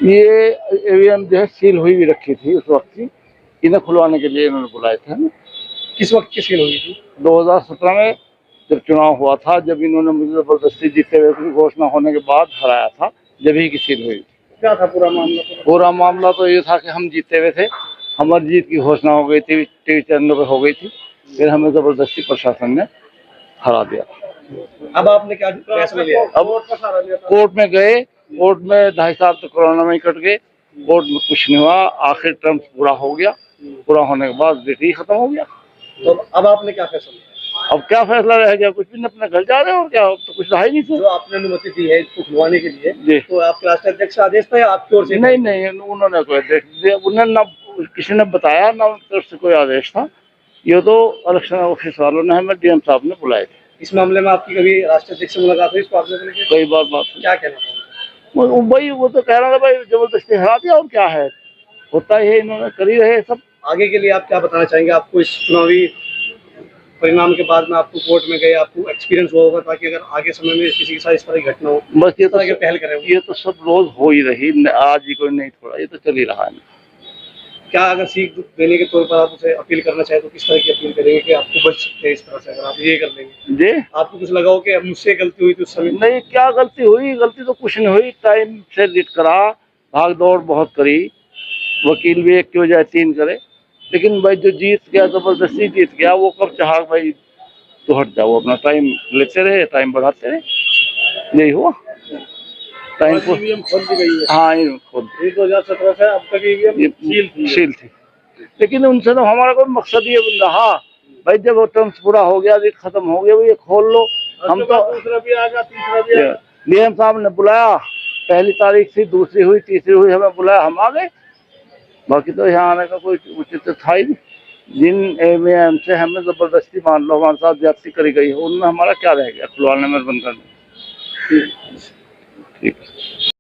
ये ईवीएम जो है सील हुई भी रखी थी उस वक्त की, इन्हें खुलवाने के लिए इन्होंने बुलाए थे हमें। किस वक्त की सील हुई थी? 2017 में जब चुनाव हुआ था, जब इन्होंने मुझे जबरदस्ती जीते हुए की घोषणा होने के बाद हराया था, जब ही की सील हुई। क्या था पूरा मामला? पूरा मामला तो ये था कि हम जीते हुए थे, हमारी जीत की घोषणा हो गई थी, टीवी चैनलों पर हो गई थी, फिर हमें जबरदस्ती प्रशासन ने हरा दिया। अब आपने क्या फैसला लिया? अब कोर्ट में गए, कोर्ट में 2.5 साल तो कोरोना में ही कट गए, कोर्ट में कुछ नहीं हुआ, आखिर टर्म पूरा हो गया, पूरा होने के बाद डेट ही खत्म हो गया। तो अब आपने क्या फैसला लिया? अब क्या फैसला रह गया? कुछ भी नहीं, अपने घर जा रहे हैं और क्या, अब तो कुछ रहा ही नहीं। जो आपने अनुमति दी है इसको खुलवाने के लिए, जी, तो आपके राष्ट्रीय अध्यक्ष आदेश था या आपकी ओर से? नहीं नहीं, उन्होंने कोई आदेश दिया, उन्होंने ना किसी ने बताया, ना उनकी तरफ से कोई आदेश था। ये तो इलेक्शन ऑफिस वालों ने हमें डीएम साहब ने बुलाए थे। इस मामले में आपकी कभी राष्ट्रीय अध्यक्ष से मुलाकात हुई? इसको आपने कई बार बात क्या कहना था? भाई, वो तो कह रहा था भाई जबरदस्ती हरा दिया, और क्या है, होता ही है, इन्होंने कर ही रहे सब। आगे के लिए आप क्या बताना चाहेंगे? आपको इस चुनावी परिणाम के बाद में आपको कोर्ट में गए, आपको एक्सपीरियंस हुआ होगा, ताकि अगर आगे समय में किसी के साथ इस तरह की घटना हो, बस ये तो पहल करें। ये तो सब रोज हो ही रही, आज ही कोई नहीं थोड़ा, ये तो चल ही रहा है। क्या अगर सीख देने के तौर पर आप उसे अपील करना चाहें तो किस तरह की अपील करेंगे कि आपको बच सकते हैं इस तरह से, अगर आप ये कर लेंगे? जी, आपको कुछ लगा हो कि मुझसे गलती हुई थी उस समय? नहीं, क्या गलती हुई? गलती तो कुछ नहीं हुई, टाइम से लेट करा, भाग दौड़ बहुत करी, वकील भी एक की बजाय 3 करे, लेकिन भाई जो जीत गया, जबरदस्ती जीत गया, वो कब चाहा भाई तो हट जाओ, अपना टाइम लेते रहे, टाइम बढ़ाते रहे, यही हुआ। टाइम को ईवीएम खोल दी गई है। हाँ, ये खुद 2017 से अब तक ईवीएम सील थी, लेकिन उनसे तो हमारा कोई मकसद ये रहा भाई, जब टर्म्स पूरा हो गया, खत्म हो गया, ये खोल लो। हम तो दूसरा भी आ गया, तीसरा भी आ गया। डीएम साहब ने बुलाया, पहली तारीख थी, दूसरी हुई, तीसरी हुई, हमें बुलाया, हम आ गए। बाकी तो यहाँ आने का कोई उचित था ही नहीं। जिन एवीएम से हमें जबरदस्ती, मान लो हमारे साथ ज्यादती करी गई है, उनमें हमारा क्या रह गया खुलवाने में, बंद करने। ठीक।